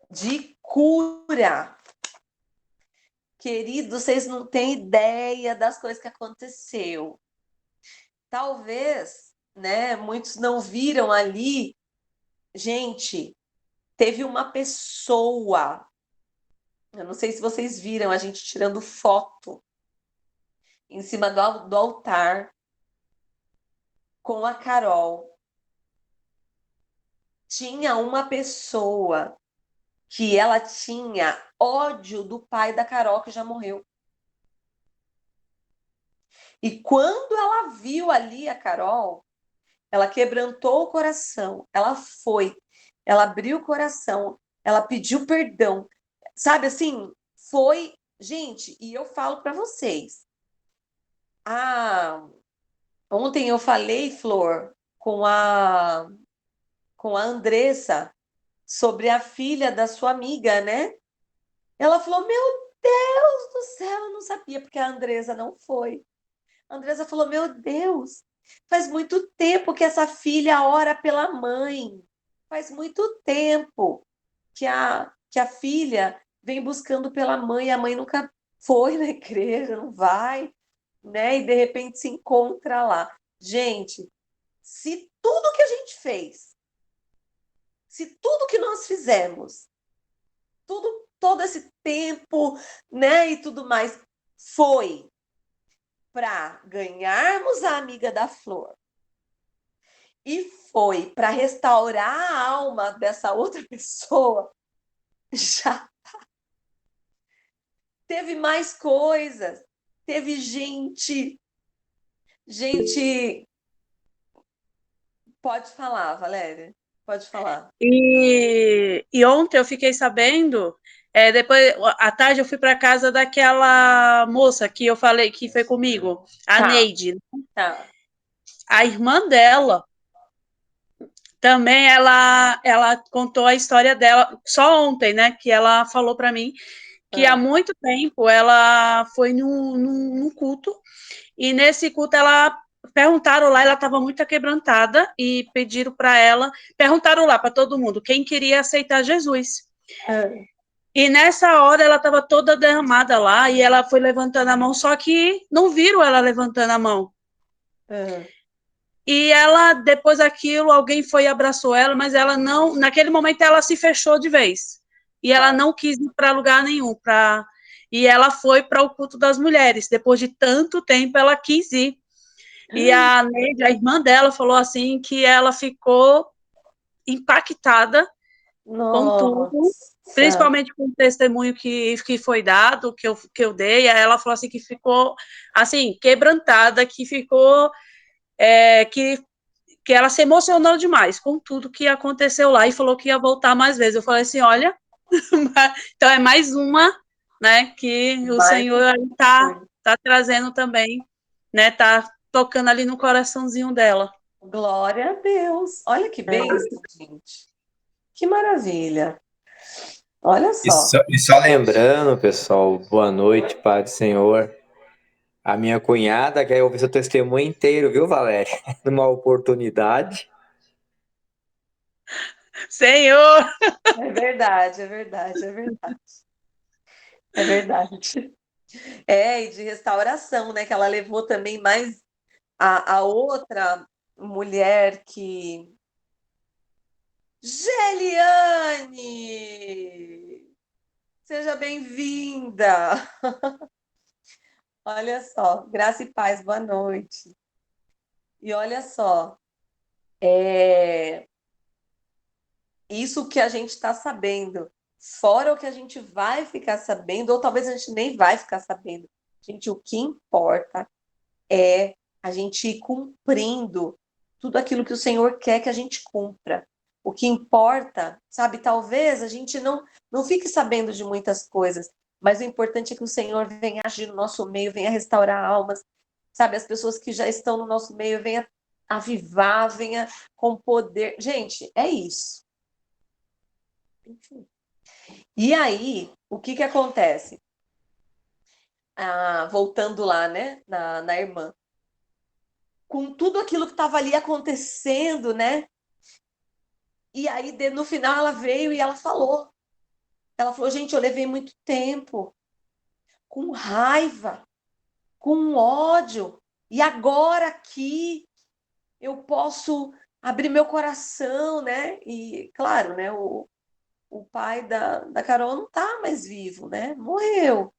de cura. Querido, vocês não têm ideia das coisas que aconteceu. Talvez, né, muitos não viram ali. Gente, teve uma pessoa, eu não sei se vocês viram a gente tirando foto em cima do altar com a Carol. Tinha uma pessoa que ela tinha ódio do pai da Carol que já morreu. E quando ela viu ali a Carol, ela quebrantou o coração, ela foi, ela abriu o coração, ela pediu perdão. Sabe assim, foi, gente, e eu falo para vocês. Ah, ontem eu falei, Flor, com a Andressa sobre a filha da sua amiga, né? Ela falou: Meu Deus do céu, eu não sabia, porque a Andressa não foi. A Andressa falou: Meu Deus, faz muito tempo que essa filha ora pela mãe. Faz muito tempo que a filha vem buscando pela mãe, a mãe nunca foi na igreja, não vai, né? E de repente se encontra lá. Gente, se tudo que a gente fez, se tudo que nós fizemos, todo esse tempo, né, e tudo mais, foi para ganharmos a amiga da Flor e foi para restaurar a alma dessa outra pessoa, já teve mais coisas. Teve gente, pode falar, Valéria, pode falar. E ontem eu fiquei sabendo, depois, à tarde eu fui para casa daquela moça que eu falei que foi comigo, a Tá, Neide. tá. A irmã dela também, ela contou a história dela só ontem, né? Que ela falou para mim que há Ah. muito tempo ela foi num culto, e nesse culto ela perguntaram lá, ela estava muito quebrantada e pediram para ela, perguntaram lá para todo mundo quem queria aceitar Jesus. Ah. E nessa hora ela estava toda derramada lá e ela foi levantando a mão, só que não viram ela levantando a mão. Ah. E ela, depois daquilo, alguém foi e abraçou ela, mas ela não, naquele momento ela se fechou de vez. E ela Tá. não quis ir para lugar nenhum, e ela foi para o culto das mulheres. Depois de tanto tempo ela quis ir. E a Neide, a irmã dela, falou assim que ela ficou impactada com tudo, Nossa. principalmente com o testemunho que foi dado, que eu dei. Aí ela falou assim que ficou assim, quebrantada, que ficou que ela se emocionou demais com tudo que aconteceu lá e falou que ia voltar mais vezes. Eu falei assim, olha, então é mais uma, né, que o Mais Senhor uma coisa. tá trazendo também, né, tá tocando ali no coraçãozinho dela. Glória a Deus. Olha que bênção, gente. Que maravilha. Olha só. E só lembrando, pessoal, boa noite, Pai do Senhor. A minha cunhada quer ouvir seu testemunho inteiro, viu, Valéria? Numa oportunidade. Senhor, É verdade, é verdade, é verdade. É verdade. É, e de restauração, né? Que ela levou também mais a outra mulher que. Geliane! Seja bem-vinda! Olha só, graça e paz, boa noite. E olha só, é isso que a gente está sabendo, fora o que a gente vai ficar sabendo, ou talvez a gente nem vai ficar sabendo. Gente, o que importa é a gente ir cumprindo tudo aquilo que o Senhor quer que a gente cumpra. O que importa, sabe, talvez a gente não fique sabendo de muitas coisas, mas o importante é que o Senhor venha agir no nosso meio, venha restaurar almas, sabe, as pessoas que já estão no nosso meio, venha avivar, venha com poder. Gente, é isso. Enfim. E aí, o que que acontece? Ah, voltando lá, né, na irmã, com tudo aquilo que estava ali acontecendo, né? E aí, no final, ela veio e ela falou. Ela falou, gente, eu levei muito tempo com raiva, com ódio, e agora aqui eu posso abrir meu coração, né? E, claro, né, o pai da Carol não tá mais vivo, né? Morreu.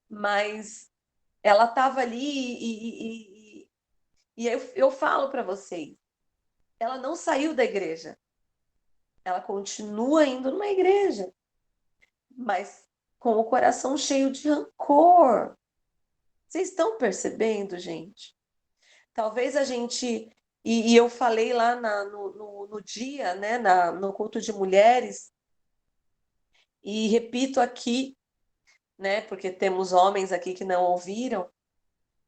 Mas ela estava ali e eu falo para vocês, ela não saiu da igreja, ela continua indo numa igreja, mas com o coração cheio de rancor. Vocês estão percebendo, gente? Talvez a gente. E eu falei lá no dia, né, no culto de mulheres, e repito aqui, né, porque temos homens aqui que não ouviram.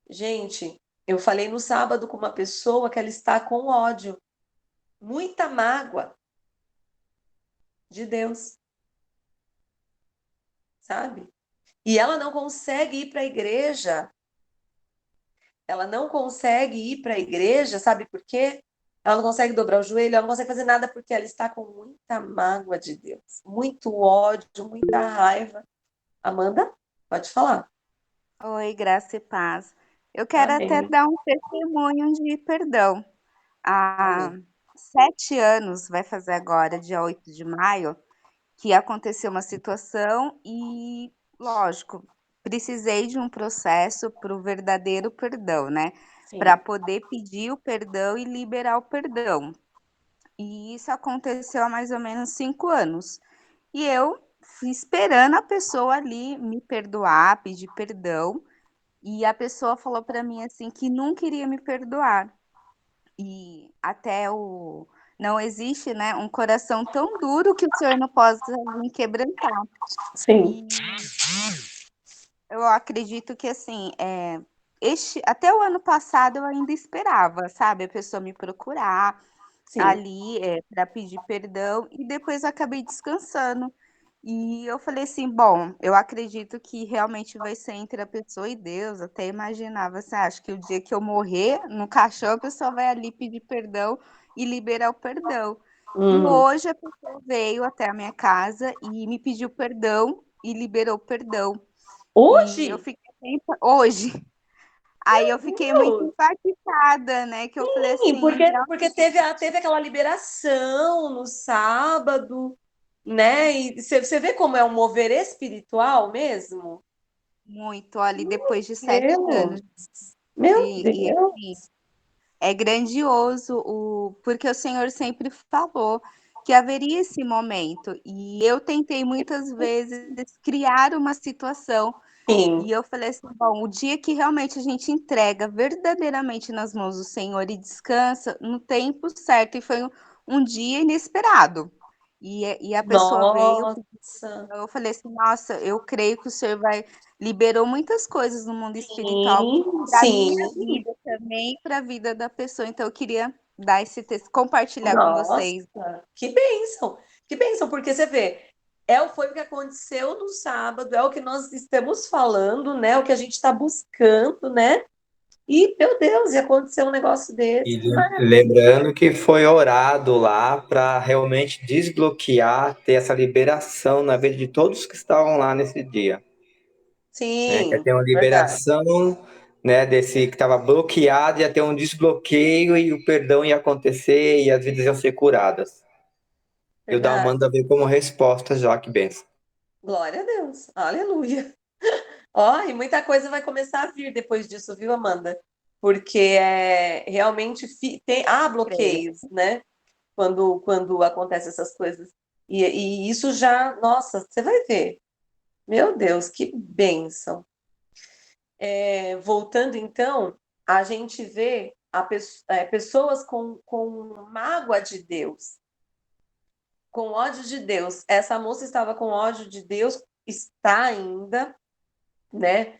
Gente, eu falei no sábado com uma pessoa que ela está com ódio, muita mágoa de Deus, sabe? E ela não consegue ir para a igreja. Ela não consegue ir para a igreja, sabe por quê? Ela não consegue dobrar o joelho, ela não consegue fazer nada porque ela está com muita mágoa de Deus, muito ódio, muita raiva. Amanda, pode falar. Oi, graça e paz. Eu quero até Amém. dar um testemunho de perdão. Há Amém. 7 anos, vai fazer agora, dia 8 de maio, que aconteceu uma situação e, lógico, precisei de um processo para o verdadeiro perdão, né? Para Sim. poder pedir o perdão e liberar o perdão. E isso aconteceu há mais ou menos 5 anos. E eu fui esperando a pessoa ali me perdoar, pedir perdão. E a pessoa falou para mim assim que nunca iria me perdoar. E até o não existe, né, um coração tão duro que o Senhor não possa me quebrantar. Sim. E eu acredito que assim, até o ano passado eu ainda esperava, sabe, a pessoa me procurar Sim. ali, para pedir perdão e depois eu acabei descansando. E eu falei assim: "Bom, eu acredito que realmente vai ser entre a pessoa e Deus", até imaginava assim: "Acho que o dia que eu morrer no caixão, a pessoa vai ali pedir perdão e liberar o perdão". E Hum. hoje a pessoa veio até a minha casa e me pediu perdão e liberou o perdão. E eu Hoje? fiquei hoje. Aí eu fiquei muito Deus. impactada, né, que eu falei Sim, assim: porque teve aquela liberação no sábado, né? E você vê como é um mover espiritual mesmo? muito, olha, depois de 7 Deus, anos. meu E assim, Deus. é grandioso porque o Senhor sempre falou que haveria esse momento. E eu tentei muitas vezes criar uma situação. Sim, E eu falei assim: bom, o dia que realmente a gente entrega verdadeiramente nas mãos do Senhor e descansa no tempo certo. E foi um dia inesperado. E a pessoa veio, nossa, eu falei assim: nossa, eu creio que o Senhor liberou muitas coisas no mundo espiritual sim, para minha sim, vida também, para a vida da pessoa. Então eu queria dar esse texto, compartilhar com nossa, vocês. que bênção, porque você vê, foi o que aconteceu no sábado, é o que nós estamos falando, né? O que a gente está buscando, né? E, meu Deus, e aconteceu um negócio E desse, que maravilha. lembrando que foi orado lá para realmente desbloquear, ter essa liberação na vida de todos que estavam lá nesse dia, né? Que ia Sim, ter uma verdade, liberação, né, desse que estava bloqueado, ia ter um desbloqueio e o perdão ia acontecer e as vidas iam ser curadas. E o da verdade. Amanda veio como resposta já, que benção. Glória a Deus, aleluia. Ó, e muita coisa vai começar a vir depois disso, viu, Amanda? Porque realmente há Creio. bloqueios, né? Quando acontecem essas coisas. E isso já, nossa, você vai ver. Meu Deus, que bênção. Voltando então, a gente vê pessoas com mágoa de Deus, com ódio de Deus. Essa moça estava com ódio de Deus, está ainda, né?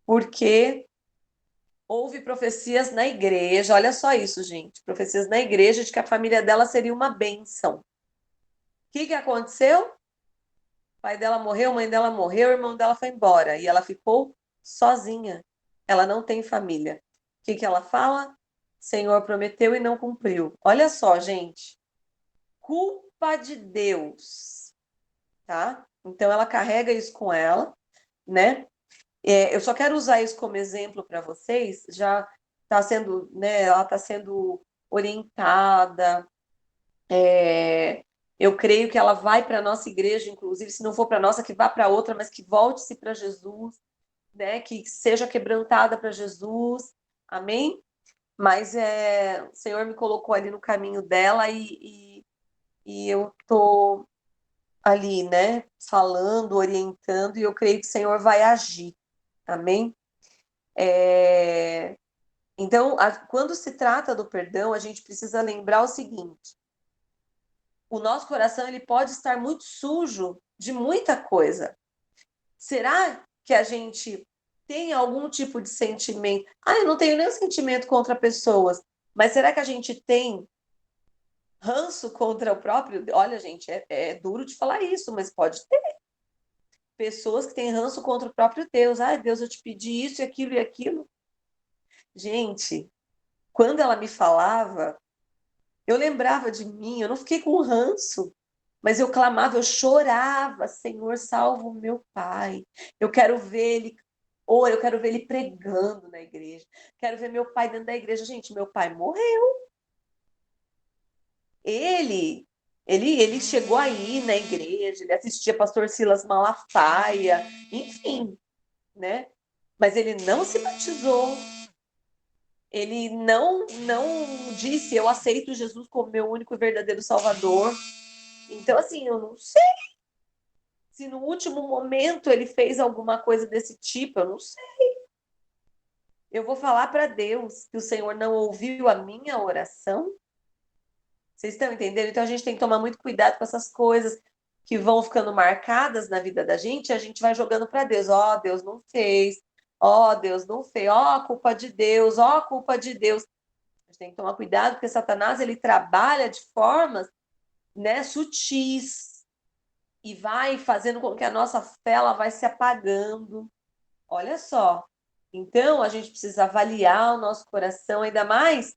Porque houve profecias na igreja, olha só isso, gente, profecias na igreja de que a família dela seria uma bênção. O que aconteceu? O pai dela morreu, a mãe dela morreu, o irmão dela foi embora e ela ficou sozinha. Ela não tem família. O que ela fala? Senhor prometeu e não cumpriu. Olha só, gente, culpa de Deus, tá? Então ela carrega isso com ela, né? Eu só quero usar isso como exemplo para vocês. Já está sendo, né? Ela está sendo orientada. Eu creio que ela vai para a nossa igreja, inclusive, se não for para a nossa, que vá para outra, mas que volte-se para Jesus, né? Que seja quebrantada para Jesus. Amém? Mas o Senhor me colocou ali no caminho dela e eu tô ali, né? Falando, orientando, e eu creio que o Senhor vai agir. Amém? Então, quando se trata do perdão, a gente precisa lembrar o seguinte: o nosso coração ele pode estar muito sujo de muita coisa. Será que a gente tem algum tipo de sentimento? Eu não tenho nenhum sentimento contra pessoas, mas será que a gente tem ranço contra o próprio? Olha, gente, é duro de falar isso, mas pode ter pessoas que têm ranço contra o próprio Deus. Deus, eu te pedi isso e aquilo e aquilo. Gente, quando ela me falava, eu lembrava de mim, eu não fiquei com ranço, mas eu clamava, eu chorava, Senhor, salva o meu pai. Eu quero ver ele, ou eu quero ver ele pregando na igreja. Quero ver meu pai dentro da igreja. Gente, meu pai morreu. Ele chegou aí na igreja, ele assistia Pastor Silas Malafaia, enfim, né? Mas ele não se batizou. Ele não disse, eu aceito Jesus como meu único e verdadeiro Salvador. Então, assim, eu não sei se no último momento ele fez alguma coisa desse tipo, eu não sei. Eu vou falar para Deus que o Senhor não ouviu a minha oração. Vocês estão entendendo? Então a gente tem que tomar muito cuidado com essas coisas que vão ficando marcadas na vida da gente, e a gente vai jogando para Deus. Deus não fez. Deus não fez. Culpa de Deus. Culpa de Deus. A gente tem que tomar cuidado, porque Satanás ele trabalha de formas, né, sutis e vai fazendo com que a nossa fé ela vai se apagando. Olha só. Então, a gente precisa avaliar o nosso coração, ainda mais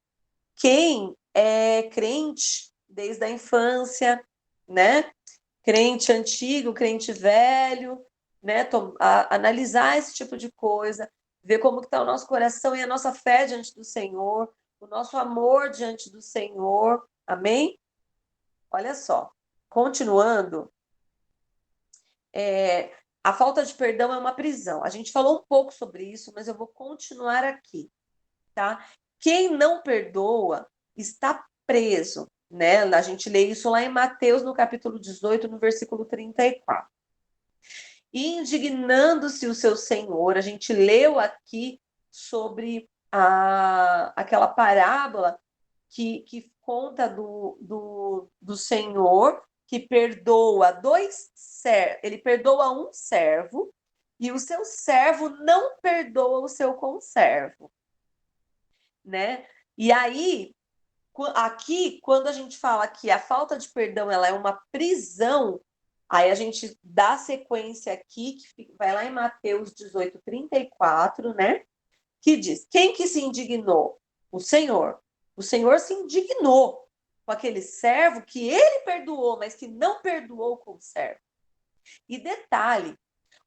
quem é crente desde a infância, né? Crente antigo, crente velho, né? Analisar esse tipo de coisa, ver como que está o nosso coração e a nossa fé diante do Senhor, o nosso amor diante do Senhor. Amém? Olha só. Continuando, a falta de perdão é uma prisão. A gente falou um pouco sobre isso, mas eu vou continuar aqui, tá? Quem não perdoa está preso, né? A gente lê isso lá em Mateus, no capítulo 18, no versículo 34. E indignando-se o seu senhor, a gente leu aqui sobre aquela parábola que conta do senhor que perdoa ele perdoa um servo e o seu servo não perdoa o seu conservo, né? E aí, aqui, quando a gente fala que a falta de perdão ela é uma prisão, aí a gente dá sequência aqui, que vai lá em Mateus 18, 34, né? Que diz, quem que se indignou? O Senhor. O Senhor se indignou com aquele servo que ele perdoou, mas que não perdoou com o servo. E detalhe,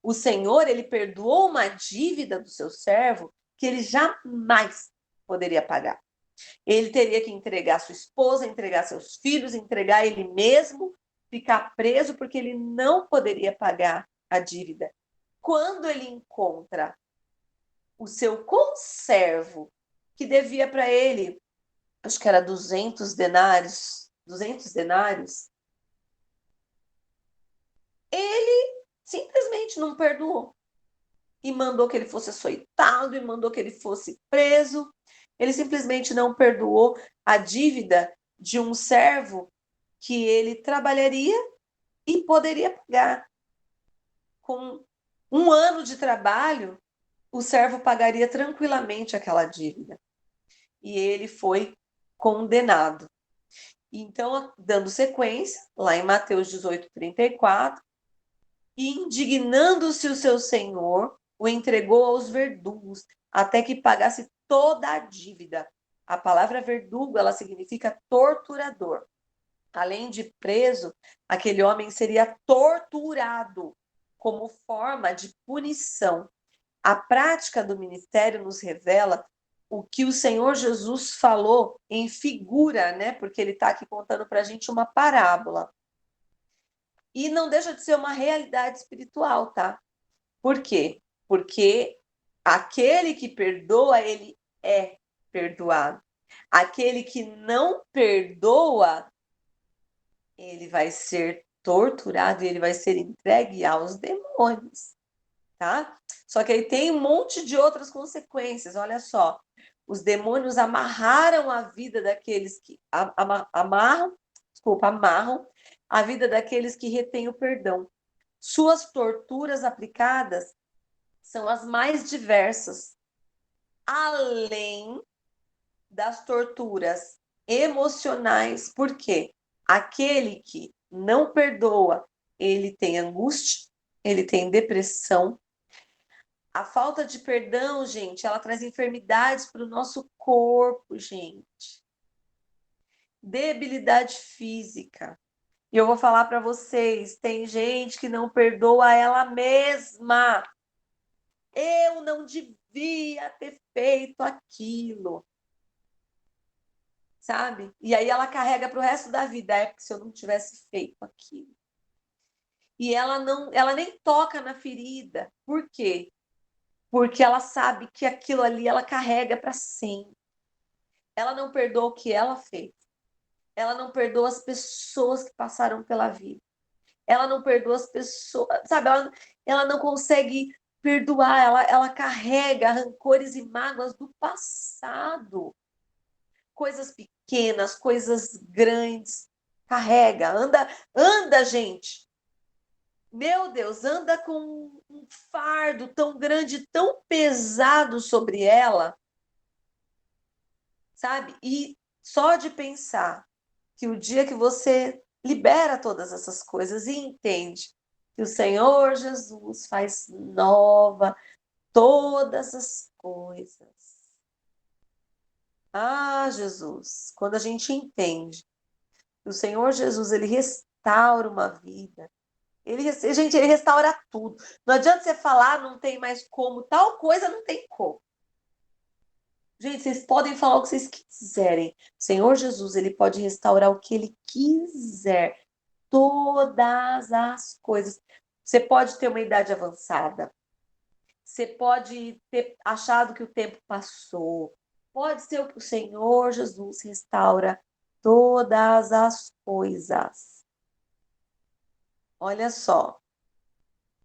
o Senhor, ele perdoou uma dívida do seu servo que ele jamais poderia pagar. Ele teria que entregar sua esposa, entregar seus filhos, entregar ele mesmo, ficar preso, porque ele não poderia pagar a dívida. Quando ele encontra o seu conservo, que devia para ele, acho que era 200 denários, ele simplesmente não perdoou. E mandou que ele fosse açoitado, e mandou que ele fosse preso. Ele simplesmente não perdoou a dívida de um servo que ele trabalharia e poderia pagar. Com um ano de trabalho, o servo pagaria tranquilamente aquela dívida. E ele foi condenado. Então, dando sequência, lá em Mateus 18, 34, e indignando-se o seu senhor, o entregou aos verdugos, até que pagasse toda a dívida. A palavra verdugo, ela significa torturador. além de preso, aquele homem seria torturado como forma de punição. A prática do ministério nos revela o que o Senhor Jesus falou em figura, né? Porque ele está aqui contando para a gente uma parábola. E não deixa de ser uma realidade espiritual, tá? Por quê? Porque aquele que perdoa, ele é perdoado. Aquele que não perdoa, ele vai ser torturado e ele vai ser entregue aos demônios, tá? Só que aí tem um monte de outras consequências, olha só. Os demônios amarraram a vida daqueles que amarram a vida daqueles que retêm o perdão. Suas torturas aplicadas são as mais diversas, além das torturas emocionais. Por quê? Aquele que não perdoa, ele tem angústia, ele tem depressão. A falta de perdão, gente, ela traz enfermidades para o nosso corpo, gente. Debilidade física. E eu vou falar para vocês, tem gente que não perdoa ela mesma. Eu não devia ter feito aquilo. Sabe? E aí ela carrega para o resto da vida, porque se eu não tivesse feito aquilo. E ela nem toca na ferida. Por quê? Porque ela sabe que aquilo ali ela carrega para sempre. Ela não perdoa o que ela fez. Ela não perdoa as pessoas que passaram pela vida. Ela não perdoa as pessoas, sabe? Ela não consegue perdoar, ela carrega rancores e mágoas do passado. Coisas pequenas, coisas grandes. Carrega, anda, gente. Meu Deus, anda com um fardo tão grande, tão pesado sobre ela, sabe? E só de pensar que o dia que você libera todas essas coisas e entende que o Senhor Jesus faz nova todas as coisas. Ah, Jesus, quando a gente entende que o Senhor Jesus, ele restaura uma vida. Gente, ele restaura tudo. Não adianta você falar, não tem mais como, tal coisa não tem como. Gente, vocês podem falar o que vocês quiserem. O Senhor Jesus, ele pode restaurar o que ele quiser. Todas as coisas. Você pode ter uma idade avançada. Você pode ter achado que o tempo passou. Pode ser que o Senhor Jesus restaura todas as coisas. Olha só.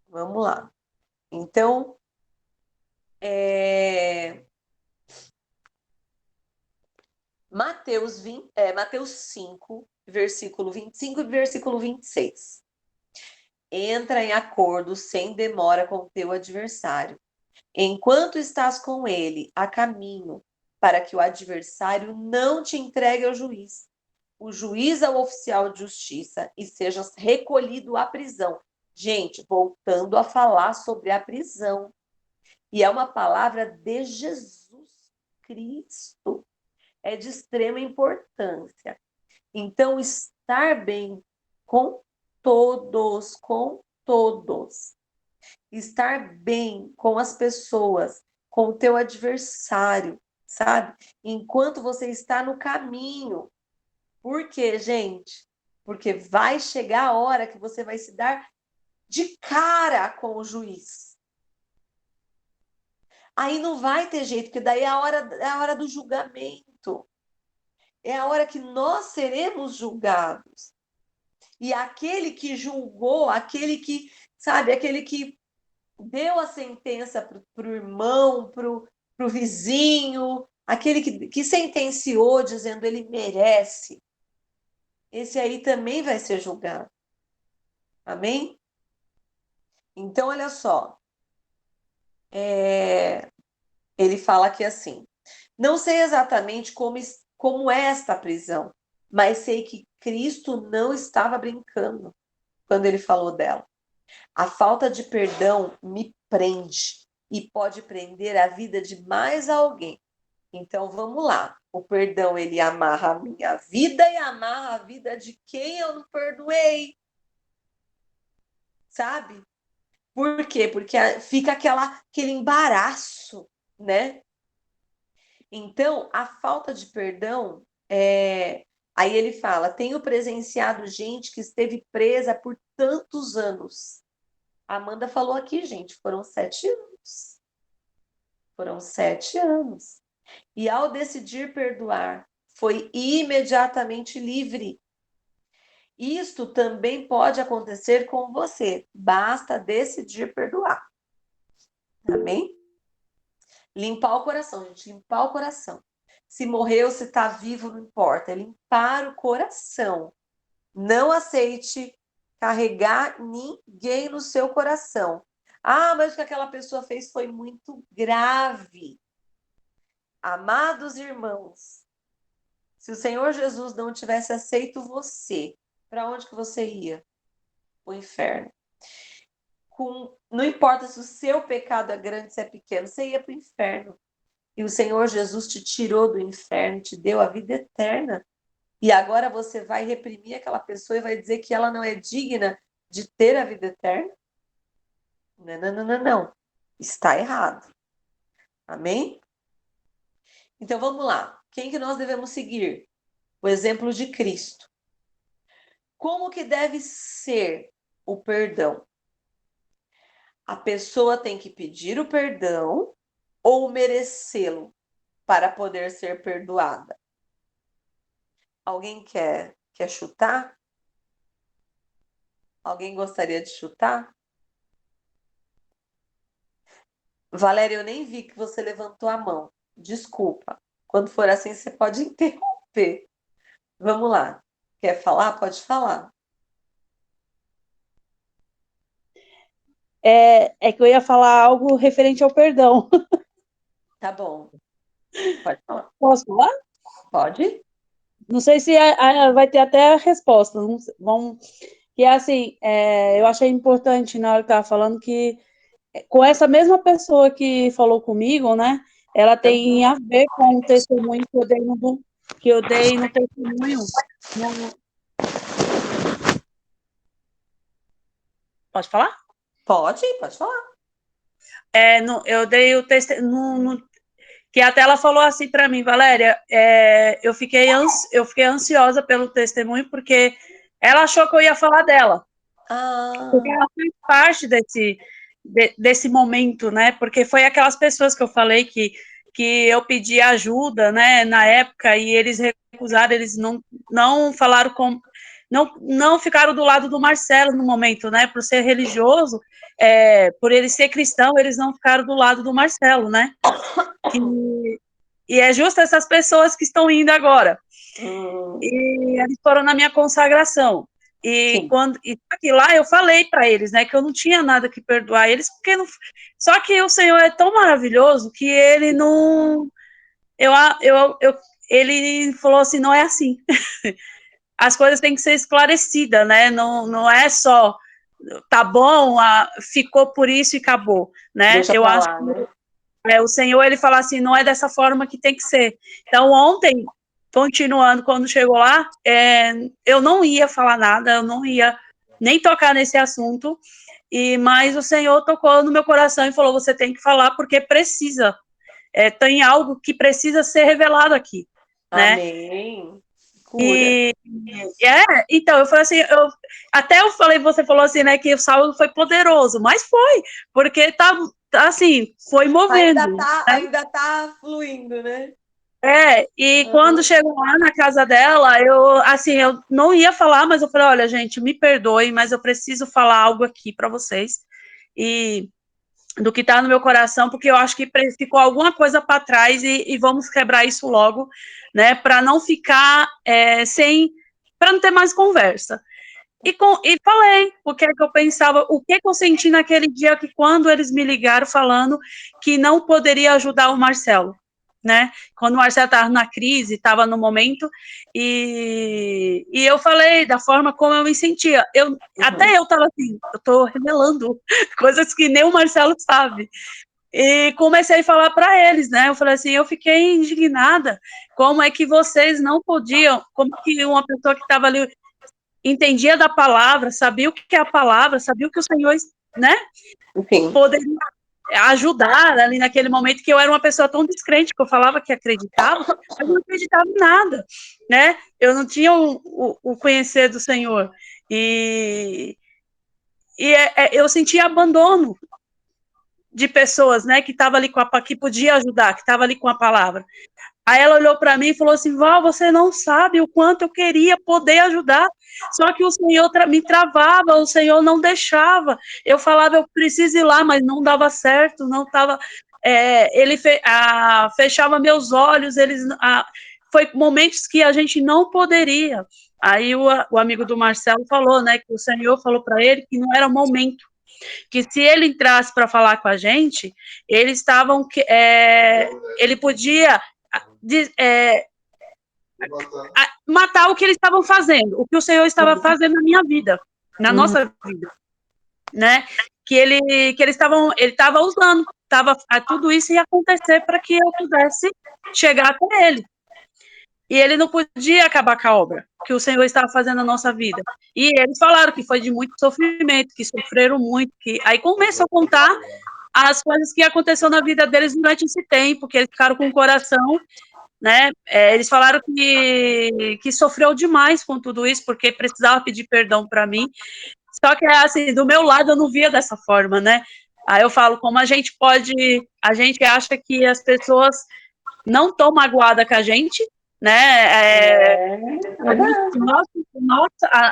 Vamos lá. Então, Mateus 5, versículo 25 e versículo 26. Entra em acordo sem demora com o teu adversário, enquanto estás com ele a caminho, para que o adversário não te entregue ao juiz, o juiz ao oficial de justiça, e sejas recolhido à prisão. Gente, voltando a falar sobre a prisão. E é uma palavra de Jesus Cristo. É de extrema importância. Então, estar bem com todos, estar bem com as pessoas, com o teu adversário, sabe? Enquanto você está no caminho. Por quê, gente? Porque vai chegar a hora que você vai se dar de cara com o juiz. Aí não vai ter jeito, porque daí é a hora do julgamento. É a hora que nós seremos julgados. E aquele que julgou, aquele que, sabe, aquele que deu a sentença para o irmão, para o vizinho, aquele que sentenciou dizendo ele merece, esse aí também vai ser julgado. Amém? Então, olha só. Ele fala aqui assim: não sei exatamente como é esta prisão, mas sei que Cristo não estava brincando quando ele falou dela. A falta de perdão me prende e pode prender a vida de mais alguém. Então vamos lá. O perdão, ele amarra a minha vida e amarra a vida de quem eu não perdoei. Sabe? Por quê? Porque fica aquele embaraço, né? Então, a falta de perdão Aí ele fala: tenho presenciado gente que esteve presa por tantos anos. A Amanda falou aqui, gente, foram 7 anos. Foram 7 anos. E ao decidir perdoar, foi imediatamente livre. Isto também pode acontecer com você. Basta decidir perdoar. Amém? Limpar o coração, gente, limpar o coração. Se morreu, se está vivo, não importa. É limpar o coração. Não aceite carregar ninguém no seu coração. Ah, mas o que aquela pessoa fez foi muito grave. Amados irmãos, se o Senhor Jesus não tivesse aceito você, para onde que você ia? O inferno. Não importa se o seu pecado é grande, se é pequeno, você ia para o inferno. E o Senhor Jesus te tirou do inferno e te deu a vida eterna. E agora você vai reprimir aquela pessoa e vai dizer que ela não é digna de ter a vida eterna? Não, não, não, não, não. Está errado. Amém? Então vamos lá. Quem que nós devemos seguir? O exemplo de Cristo. Como que deve ser o perdão? A pessoa tem que pedir o perdão ou merecê-lo para poder ser perdoada? Alguém quer chutar? Alguém gostaria de chutar? Valéria, eu nem vi que você levantou a mão. Desculpa. Quando for assim, você pode interromper. Vamos lá. Quer falar? Pode falar. É que eu ia falar algo referente ao perdão. Tá bom. Pode falar. Posso falar? Pode? Não sei se vai ter até a resposta. Que é assim, eu achei importante na hora que estava falando que com essa mesma pessoa que falou comigo, né? Ela tem a ver com o testemunho que eu dei no testemunho. Pode falar? Pode falar. Eu dei o testemunho que até ela falou assim para mim, Valéria, eu fiquei ansiosa pelo testemunho porque ela achou que eu ia falar dela. Porque ela fez parte desse momento, né? Porque foi aquelas pessoas que eu falei que eu pedi ajuda, né? Na época e eles recusaram, eles não falaram com, não ficaram do lado do Marcelo no momento, né? Por ser religioso, por ele ser cristão, eles não ficaram do lado do Marcelo, né? E é justo essas pessoas que estão indo agora. E eles foram na minha consagração. E aqui lá eu falei para eles, né, que eu não tinha nada que perdoar eles, porque não. Só que o Senhor é tão maravilhoso que ele não. Ele falou assim, não é assim. As coisas têm que ser esclarecidas, né? Não é só tá bom, ficou por isso e acabou, né? Deixa eu acho lá, que né? o Senhor, ele fala assim, não é dessa forma que tem que ser. Então, ontem, continuando, quando chegou lá, eu não ia falar nada, eu não ia nem tocar nesse assunto, mas o Senhor tocou no meu coração e falou, você tem que falar porque precisa, tem algo que precisa ser revelado aqui, né? Amém. Cura. Então, eu falei assim, você falou assim, né, que o sábado foi poderoso, mas foi, porque assim, foi movendo. Ainda tá fluindo, né? E quando chegou lá na casa dela, eu não ia falar, mas eu falei, olha, gente, me perdoe, mas eu preciso falar algo aqui para vocês, e do que tá no meu coração, porque eu acho que ficou alguma coisa para trás, e vamos quebrar isso logo, né, para não ficar para não ter mais conversa. E falei o que é que eu pensava, o que é que eu senti naquele dia, que quando eles me ligaram falando que não poderia ajudar o Marcelo, né? Quando o Marcelo estava na crise, estava no momento, e eu falei da forma como eu me sentia. Até eu estava assim, eu estou revelando coisas que nem o Marcelo sabe. E comecei a falar para eles, né? Eu falei assim, eu fiquei indignada, como é que vocês não podiam, como que uma pessoa que estava ali entendia da palavra, sabia o que é a palavra, sabia o que o Senhor, né, Enfim. poderia ajudar ali naquele momento, que eu era uma pessoa tão descrente, que eu falava que acreditava, mas não acreditava em nada, né? Eu não tinha o conhecer do Senhor. Eu sentia abandono de pessoas, né, que estava ali que podia ajudar, que estava ali com a palavra. Aí ela olhou para mim e falou assim, Val, você não sabe o quanto eu queria poder ajudar, só que o Senhor me travava, o Senhor não deixava. Eu falava, eu preciso ir lá, mas não dava certo, não estava... ele fechava meus olhos, foi momentos que a gente não poderia. Aí o amigo do Marcelo falou, né, que o Senhor falou para ele que não era o momento, que se ele entrasse para falar com a gente, ele podia matar o que eles estavam fazendo, o que o Senhor estava fazendo na minha vida, na nossa vida, né? Ele estava usando, tudo isso ia acontecer para que eu pudesse chegar até ele. E ele não podia acabar com a obra que o Senhor estava fazendo na nossa vida. E eles falaram que foi de muito sofrimento, que sofreram muito, aí começou a contar as coisas que aconteceu na vida deles durante esse tempo, que eles ficaram com o coração, né? Eles falaram que sofreu demais com tudo isso, porque precisava pedir perdão para mim. Só que, assim, do meu lado eu não via dessa forma, né? Aí eu falo, como a gente acha que as pessoas não estão magoadas com a gente, né?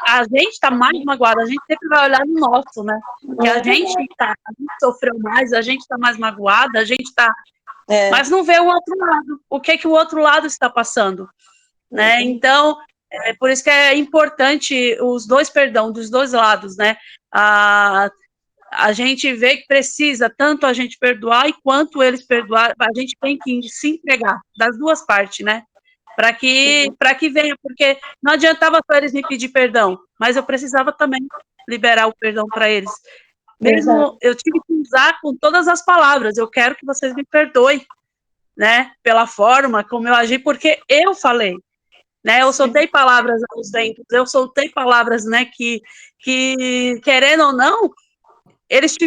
A gente está mais magoada, a gente sempre vai olhar no nosso, né? Que a gente sofreu mais, a gente está mais magoada, a gente está... Mas não vê o outro lado, o que o outro lado está passando, né? Então, por isso que é importante os dois perdão dos dois lados, né? A gente vê que precisa tanto a gente perdoar e quanto eles perdoar, a gente tem que se entregar das duas partes, né? Para que venha, porque não adiantava só eles me pedir perdão, mas eu precisava também liberar o perdão para eles. Mesmo eu tive que usar com todas as palavras, eu quero que vocês me perdoem, né? Pela forma como eu agi, porque eu falei, né? Eu soltei palavras aos ventos, eu soltei palavras, né? Que querendo ou não, eles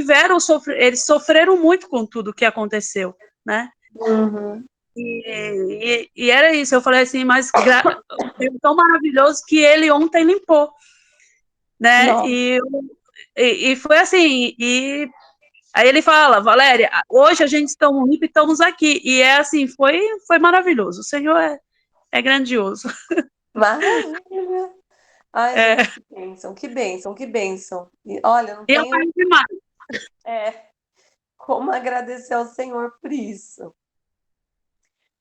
sofreram muito com tudo que aconteceu, né? Uhum. E era isso, eu falei assim, mas é tão maravilhoso que ele ontem limpou, né? E foi assim, aí ele fala, Valéria, hoje a gente estamos limpo e estamos aqui, e é assim, foi maravilhoso, o Senhor é grandioso. Maravilha! Ai, gente, que bênção, que bênção, que bênção. E olha, não Eu tenho demais. como agradecer ao Senhor por isso.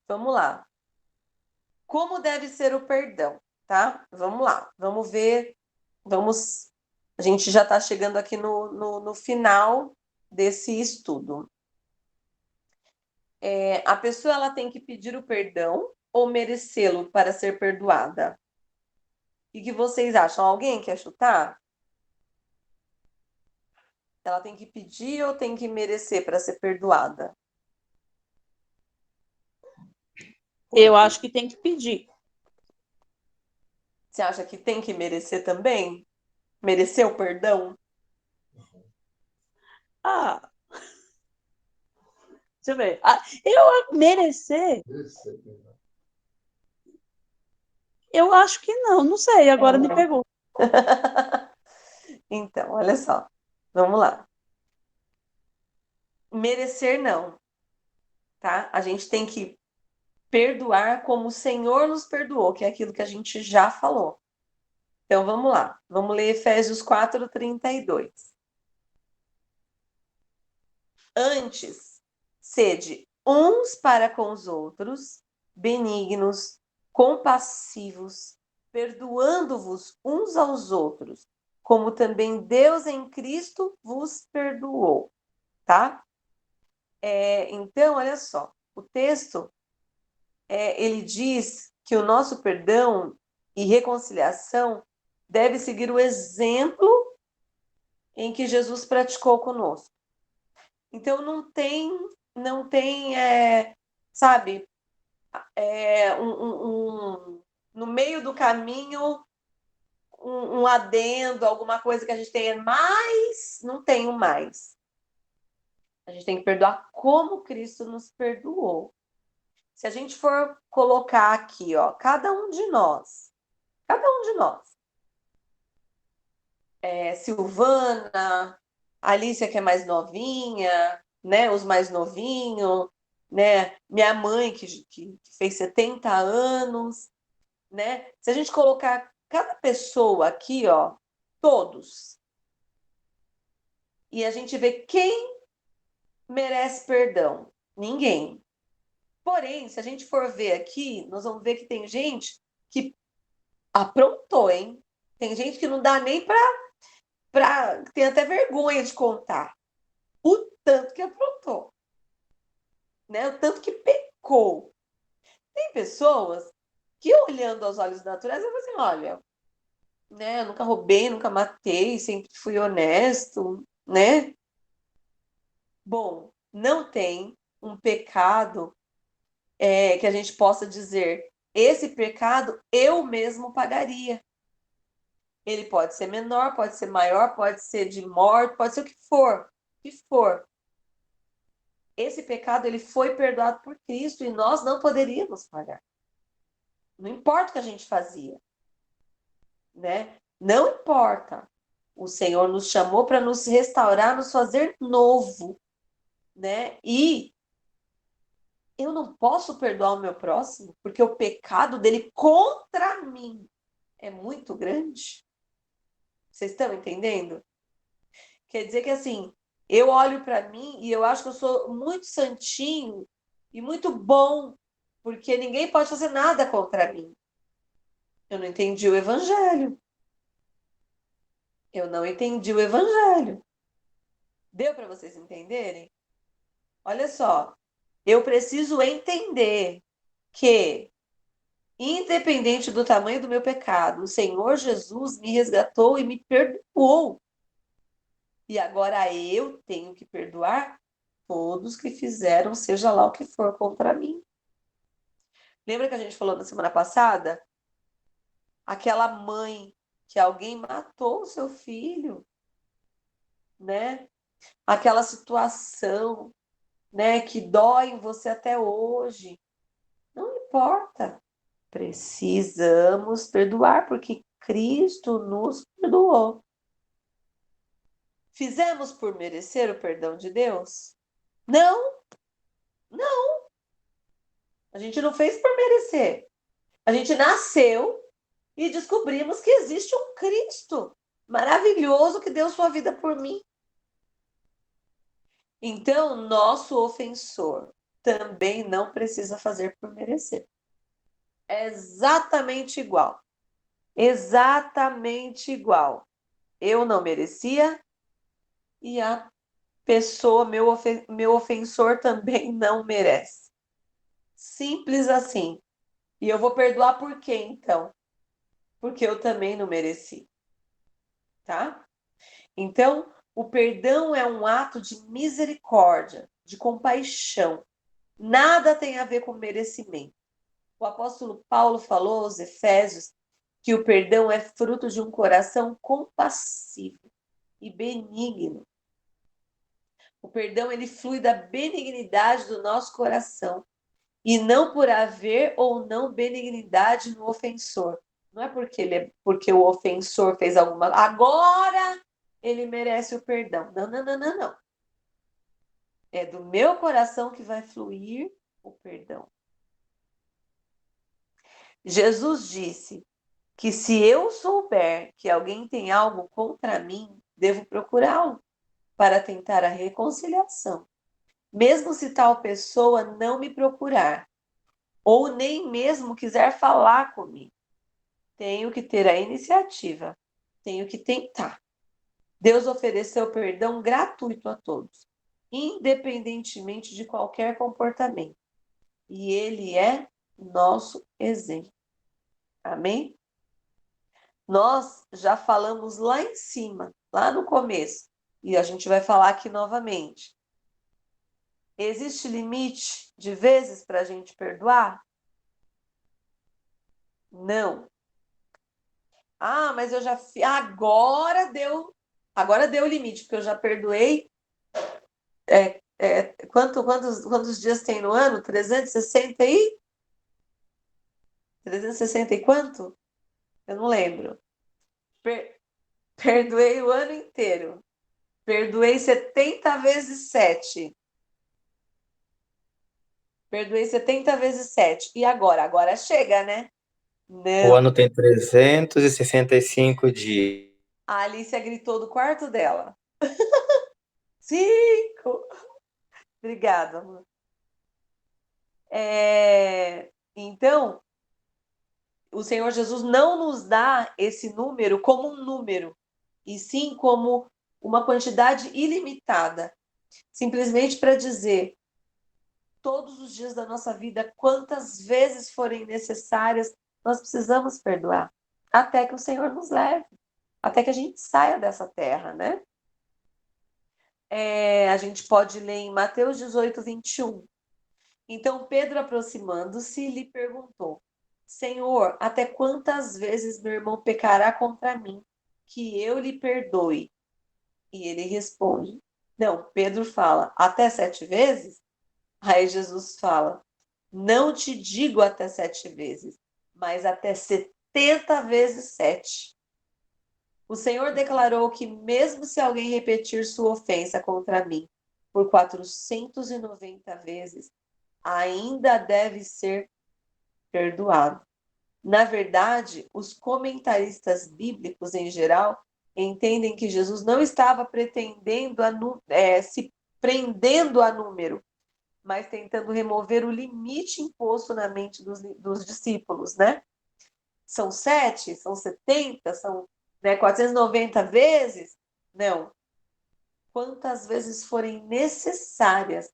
Vamos lá. Como deve ser o perdão, tá? Vamos lá, vamos ver, vamos. A gente já está chegando aqui no final desse estudo. A pessoa ela tem que pedir o perdão ou merecê-lo para ser perdoada? O que vocês acham? Alguém quer chutar? Ela tem que pedir ou tem que merecer para ser perdoada? Eu acho que tem que pedir. Você acha que tem que merecer também? Merecer o perdão? Deixa eu ver. Eu merecer? Eu acho que não sei, agora me pegou. Então, olha só. Vamos lá. Merecer não, tá? A gente tem que perdoar como o Senhor nos perdoou, que é aquilo que a gente já falou. Então, vamos lá. Vamos ler Efésios 4:32. Antes, sede uns para com os outros, benignos, compassivos, perdoando-vos uns aos outros, como também Deus em Cristo vos perdoou, tá? Então, olha só, o texto, ele diz que o nosso perdão e reconciliação deve seguir o exemplo em que Jesus praticou conosco. Então, não tem não tem, sabe, no meio do caminho, um adendo, alguma coisa que a gente tenha mais, não tenho mais. A gente tem que perdoar como Cristo nos perdoou. Se a gente for colocar aqui, ó, cada um de nós, Silvana, Alicia que é mais novinha, né, os mais novinhos, né, minha mãe que fez 70 anos, né? Se a gente colocar cada pessoa aqui, ó, todos, e a gente vê quem merece perdão, ninguém. Porém, se a gente for ver aqui, nós vamos ver que tem gente que aprontou, hein? Tem gente que não dá nem tem até vergonha de contar o tanto que aprontou, né? O tanto que pecou. Tem pessoas que, olhando aos olhos naturais, vão assim: olha, né? Eu nunca roubei, nunca matei, sempre fui honesto, né? Bom, não tem um pecado que a gente possa dizer: esse pecado eu mesmo pagaria. Ele pode ser menor, pode ser maior, pode ser de morte, pode ser o que for. O que for. Esse pecado ele foi perdoado por Cristo e nós não poderíamos pagar. Não importa o que a gente fazia, né? Não importa. O Senhor nos chamou para nos restaurar, nos fazer novo, né? E eu não posso perdoar o meu próximo porque o pecado dele contra mim é muito grande. Vocês estão entendendo? Quer dizer que assim, eu olho para mim e eu acho que eu sou muito santinho e muito bom, porque ninguém pode fazer nada contra mim. Eu não entendi o evangelho. Eu não entendi o evangelho. Deu para vocês entenderem? Olha só, eu preciso entender que, independente do tamanho do meu pecado, o Senhor Jesus me resgatou e me perdoou. E agora eu tenho que perdoar todos que fizeram, seja lá o que for, contra mim. Lembra que a gente falou na semana passada? Aquela mãe que alguém matou o seu filho, né? Aquela situação, né, que dói em você até hoje. Não importa. Precisamos perdoar, porque Cristo nos perdoou. Fizemos por merecer o perdão de Deus? Não, não. A gente não fez por merecer. A gente nasceu e descobrimos que existe um Cristo maravilhoso que deu sua vida por mim. Então, nosso ofensor também não precisa fazer por merecer. É exatamente igual. Exatamente igual. Eu não merecia e a pessoa, meu ofensor, também não merece. Simples assim. E eu vou perdoar por quê, então? Porque eu também não mereci. Tá? Então, o perdão é um ato de misericórdia, de compaixão. Nada tem a ver com merecimento. O apóstolo Paulo falou aos Efésios que o perdão é fruto de um coração compassivo e benigno. O perdão ele flui da benignidade do nosso coração e não por haver ou não benignidade no ofensor. Não é porque o ofensor fez alguma agora ele merece o perdão. Não, não, não, não, não. É do meu coração que vai fluir o perdão. Jesus disse que se eu souber que alguém tem algo contra mim, devo procurá-lo para tentar a reconciliação. Mesmo se tal pessoa não me procurar, ou nem mesmo quiser falar comigo, tenho que ter a iniciativa, tenho que tentar. Deus ofereceu perdão gratuito a todos, independentemente de qualquer comportamento. E Ele é nosso exemplo. Amém? Nós já falamos lá em cima, lá no começo, e a gente vai falar aqui novamente. Existe limite de vezes para a gente perdoar? Não. Ah, mas eu já fiz. Agora deu o limite, porque eu já perdoei. Quantos dias tem no ano? 360 e? 360 e quanto? Eu não lembro. Perdoei o ano inteiro. Perdoei 70 vezes 7. Perdoei 70 vezes 7. E agora? Agora chega, né? O Não. ano tem 365 dias. A Alicia gritou do quarto dela. 5. Obrigada, amor. Então, o Senhor Jesus não nos dá esse número como um número, e sim como uma quantidade ilimitada. Simplesmente para dizer, todos os dias da nossa vida, quantas vezes forem necessárias, nós precisamos perdoar, até que o Senhor nos leve, até que a gente saia dessa terra, né? A gente pode ler em Mateus 18, 21. Então Pedro, aproximando-se, lhe perguntou: Senhor, até quantas vezes meu irmão pecará contra mim, que eu lhe perdoe? E ele responde: Não, Pedro fala: até 7 vezes? Aí Jesus fala: Não te digo até 7 vezes, mas até 70 vezes 7. O Senhor declarou que, mesmo se alguém repetir sua ofensa contra mim por 490 vezes, ainda deve ser perdoado. Na verdade, os comentaristas bíblicos em geral entendem que Jesus não estava se prendendo a número, mas tentando remover o limite imposto na mente dos discípulos, né? São 7, são 70, são 490 vezes? Não. Quantas vezes forem necessárias,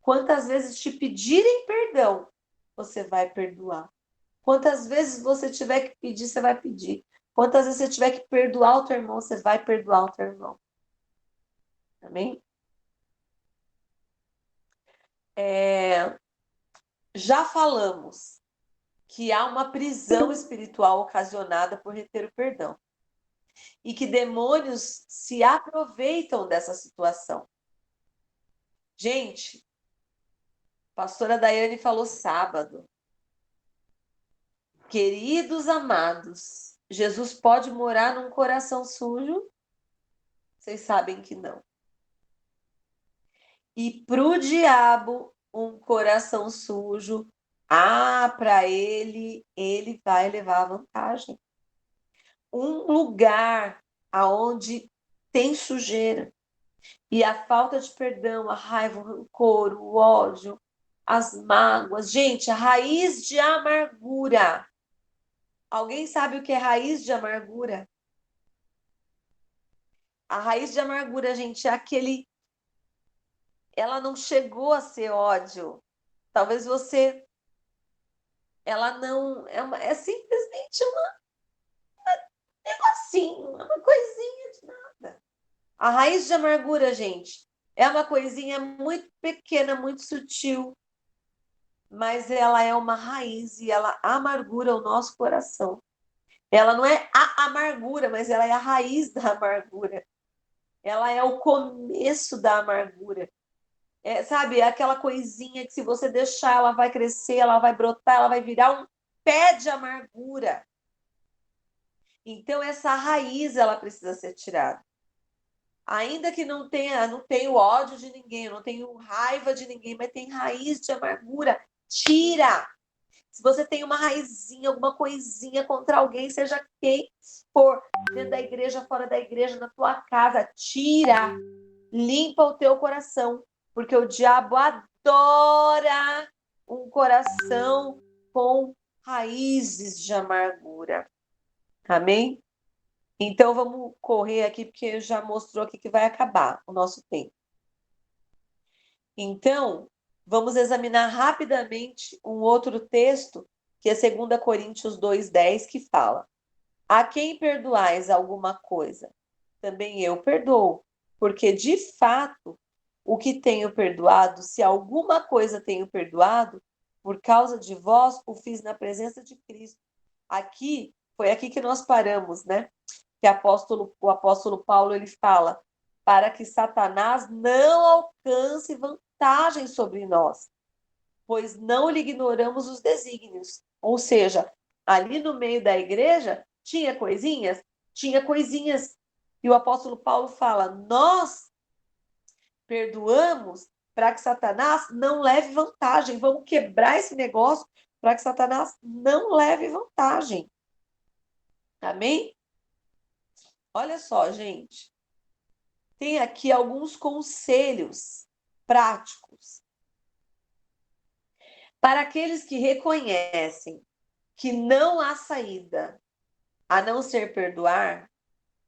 quantas vezes te pedirem perdão, você vai perdoar. Quantas vezes você tiver que pedir, você vai pedir. Quantas vezes você tiver que perdoar o teu irmão, você vai perdoar o teu irmão. Amém? Já falamos que há uma prisão espiritual ocasionada por reter o perdão. E que demônios se aproveitam dessa situação. Gente, a pastora Daiane falou sábado. Queridos amados, Jesus pode morar num coração sujo? Vocês sabem que não. E pro diabo, um coração sujo, para ele vai levar vantagem. Um lugar aonde tem sujeira e a falta de perdão, a raiva, o rancor, o ódio, as mágoas. Gente, a raiz de amargura. Alguém sabe o que é raiz de amargura? A raiz de amargura, gente, é aquele. Ela não chegou a ser ódio. Talvez você. Ela não. É simplesmente um negocinho, uma coisinha de nada. A raiz de amargura, gente, é uma coisinha muito pequena, muito sutil, mas ela é uma raiz e ela amargura o nosso coração. Ela não é a amargura, mas ela é a raiz da amargura. Ela é o começo da amargura. Sabe, aquela coisinha que se você deixar, ela vai crescer, ela vai brotar, ela vai virar um pé de amargura. Então, essa raiz, ela precisa ser tirada. Ainda que não tenho ódio de ninguém, eu não tenho raiva de ninguém, mas tem raiz de amargura, tira! Se você tem uma raizinha, alguma coisinha contra alguém, seja quem for, dentro da igreja, fora da igreja, na tua casa, tira! Limpa o teu coração, porque o diabo adora um coração com raízes de amargura. Amém? Então vamos correr aqui, porque já mostrou aqui que vai acabar o nosso tempo. Então, vamos examinar rapidamente um outro texto, que é 2 Coríntios 2:10, que fala: A quem perdoais alguma coisa, também eu perdoo, porque de fato o que tenho perdoado, se alguma coisa tenho perdoado, por causa de vós, o fiz na presença de Cristo. Foi aqui que nós paramos, né? Que o apóstolo Paulo, ele fala, para que Satanás não alcance vantagem sobre nós, pois não lhe ignoramos os desígnios. Ou seja, ali no meio da igreja, tinha coisinhas? Tinha coisinhas. E o apóstolo Paulo fala, nós perdoamos para que Satanás não leve vantagem. Vamos quebrar esse negócio para que Satanás não leve vantagem. Amém? Olha só, gente. Tem aqui alguns conselhos práticos para aqueles que reconhecem que não há saída a não ser perdoar,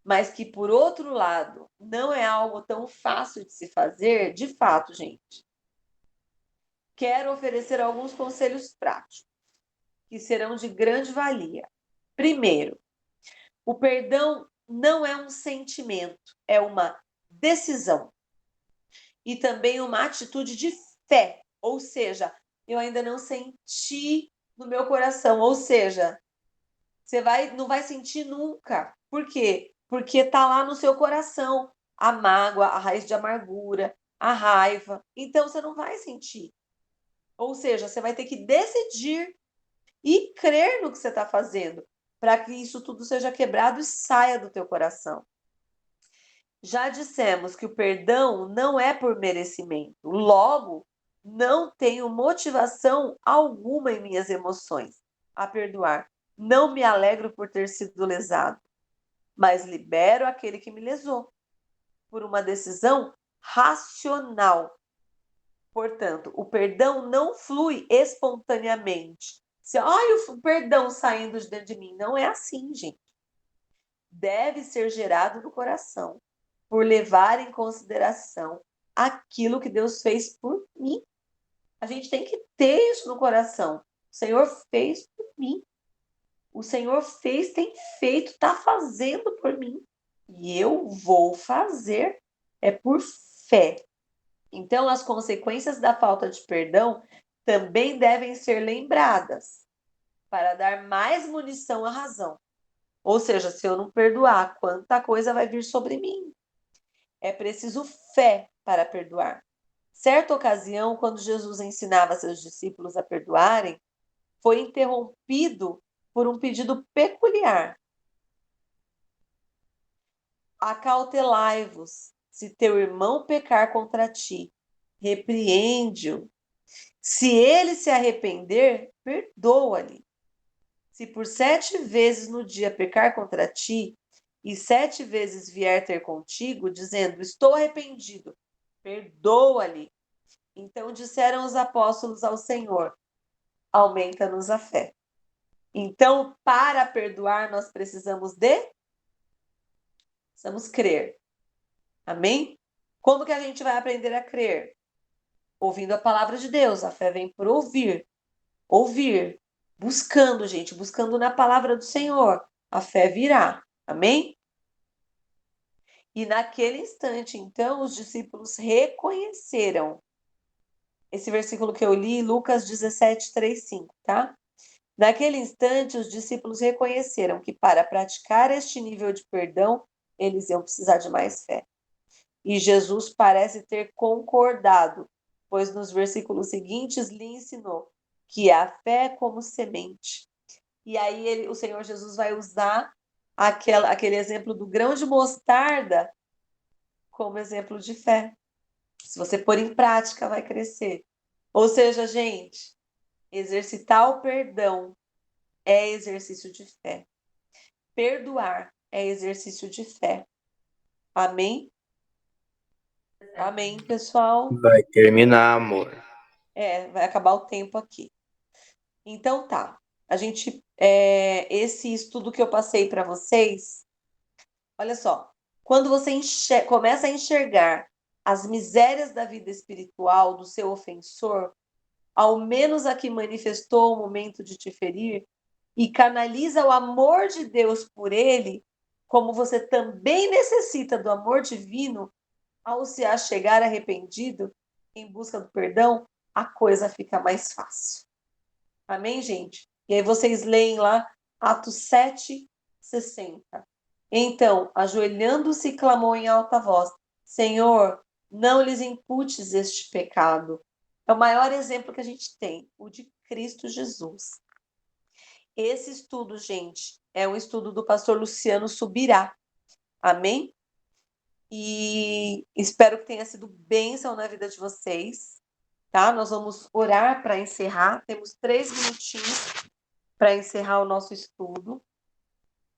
mas que, por outro lado, não é algo tão fácil de se fazer. De fato, gente, quero oferecer alguns conselhos práticos que serão de grande valia. Primeiro, o perdão não é um sentimento, é uma decisão e também uma atitude de fé, ou seja, eu ainda não senti no meu coração, ou seja, não vai sentir nunca. Por quê? Porque está lá no seu coração a mágoa, a raiz de amargura, a raiva. Então você não vai sentir. Ou seja, você vai ter que decidir e crer no que você está fazendo, para que isso tudo seja quebrado e saia do teu coração. Já dissemos que o perdão não é por merecimento. Logo, não tenho motivação alguma em minhas emoções a perdoar. Não me alegro por ter sido lesado, mas libero aquele que me lesou por uma decisão racional. Portanto, o perdão não flui espontaneamente. Olha o perdão saindo de dentro de mim. Não é assim, gente. Deve ser gerado no coração, por levar em consideração aquilo que Deus fez por mim. A gente tem que ter isso no coração. O Senhor fez por mim. O Senhor fez, tem feito, está fazendo por mim. E eu vou fazer, é por fé. Então, as consequências da falta de perdão também devem ser lembradas para dar mais munição à razão. Ou seja, se eu não perdoar, quanta coisa vai vir sobre mim. É preciso fé para perdoar. Certa ocasião, quando Jesus ensinava seus discípulos a perdoarem, foi interrompido por um pedido peculiar. Acautelai-vos, se teu irmão pecar contra ti, repreende-o. Se ele se arrepender, perdoa-lhe. Se por 7 vezes no dia pecar contra ti, e 7 vezes vier ter contigo, dizendo, estou arrependido, perdoa-lhe. Então disseram os apóstolos ao Senhor, aumenta-nos a fé. Então, para perdoar, nós precisamos crer. Amém? Como que a gente vai aprender a crer? Ouvindo a palavra de Deus. A fé vem por ouvir. Ouvir. Buscando, gente. Buscando na palavra do Senhor. A fé virá. Amém? E naquele instante, então, os discípulos reconheceram. Esse versículo que eu li, Lucas 17, 3, 5, tá? Naquele instante, os discípulos reconheceram que para praticar este nível de perdão, eles iam precisar de mais fé. E Jesus parece ter concordado, pois nos versículos seguintes lhe ensinou que a fé é como semente. E aí o Senhor Jesus vai usar aquele exemplo do grão de mostarda como exemplo de fé. Se você pôr em prática, vai crescer. Ou seja, gente, exercitar o perdão é exercício de fé. Perdoar é exercício de fé. Amém? Amém, pessoal? Vai terminar, amor. Vai acabar o tempo aqui. Então tá. Esse estudo que eu passei para vocês, olha só, quando você começa a enxergar as misérias da vida espiritual do seu ofensor, ao menos a que manifestou o momento de te ferir, e canaliza o amor de Deus por ele, como você também necessita do amor divino, ao se achegar arrependido em busca do perdão, a coisa fica mais fácil. Amém, gente? E aí vocês leem lá Atos 7:60. Então, ajoelhando-se, clamou em alta voz: Senhor, não lhes imputes este pecado. É o maior exemplo que a gente tem, o de Cristo Jesus. Esse estudo, gente, é um estudo do pastor Luciano Subirá. Amém? E espero que tenha sido bênção na vida de vocês, tá? Nós vamos orar para encerrar. Temos 3 minutinhos para encerrar o nosso estudo.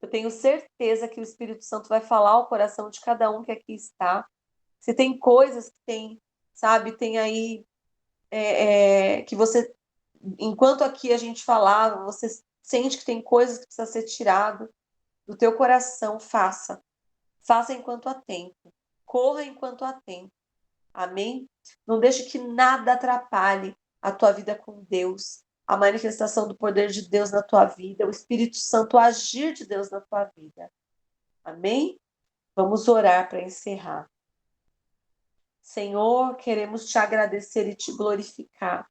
Eu tenho certeza que o Espírito Santo vai falar ao coração de cada um que aqui está. Se tem coisas que tem, sabe, tem aí que você, enquanto aqui a gente falava, você sente que tem coisas que precisa ser tirado do teu coração, faça. Faça enquanto há tempo. Corra enquanto há tempo. Amém? Não deixe que nada atrapalhe a tua vida com Deus, a manifestação do poder de Deus na tua vida, o Espírito Santo, o agir de Deus na tua vida. Amém? Vamos orar para encerrar. Senhor, queremos te agradecer e te glorificar.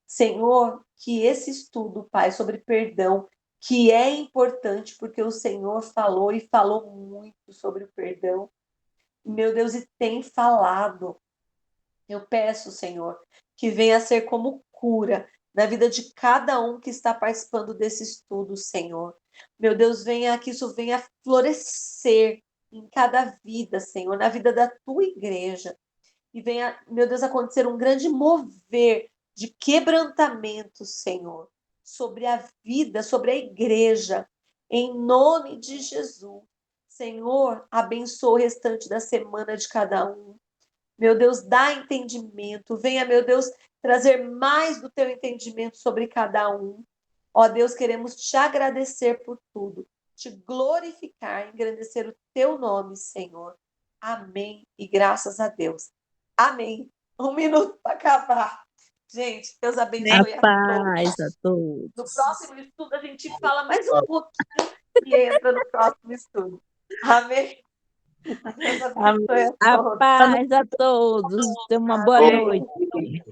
Senhor, que esse estudo, Pai, sobre perdão, que é importante porque o Senhor falou e falou muito sobre o perdão, meu Deus, e tem falado. Eu peço, Senhor, que venha a ser como cura na vida de cada um que está participando desse estudo, Senhor. Meu Deus, venha que isso venha florescer em cada vida, Senhor, na vida da tua igreja. E venha, meu Deus, acontecer um grande mover de quebrantamento, Senhor, sobre a vida, sobre a igreja, em nome de Jesus. Senhor, abençoa o restante da semana de cada um. Meu Deus, dá entendimento. Venha, meu Deus, trazer mais do teu entendimento sobre cada um. Ó Deus, queremos te agradecer por tudo, te glorificar, engrandecer o teu nome, Senhor. Amém. E graças a Deus. Amém. 1 minuto para acabar. Gente, Deus A abençoe a paz a todos. No todos. próximo estudo, a gente fala mais um pouquinho e entra no próximo estudo. Amém. Deus abençoe a A todos. paz a todos. Tenha uma boa Amém. noite.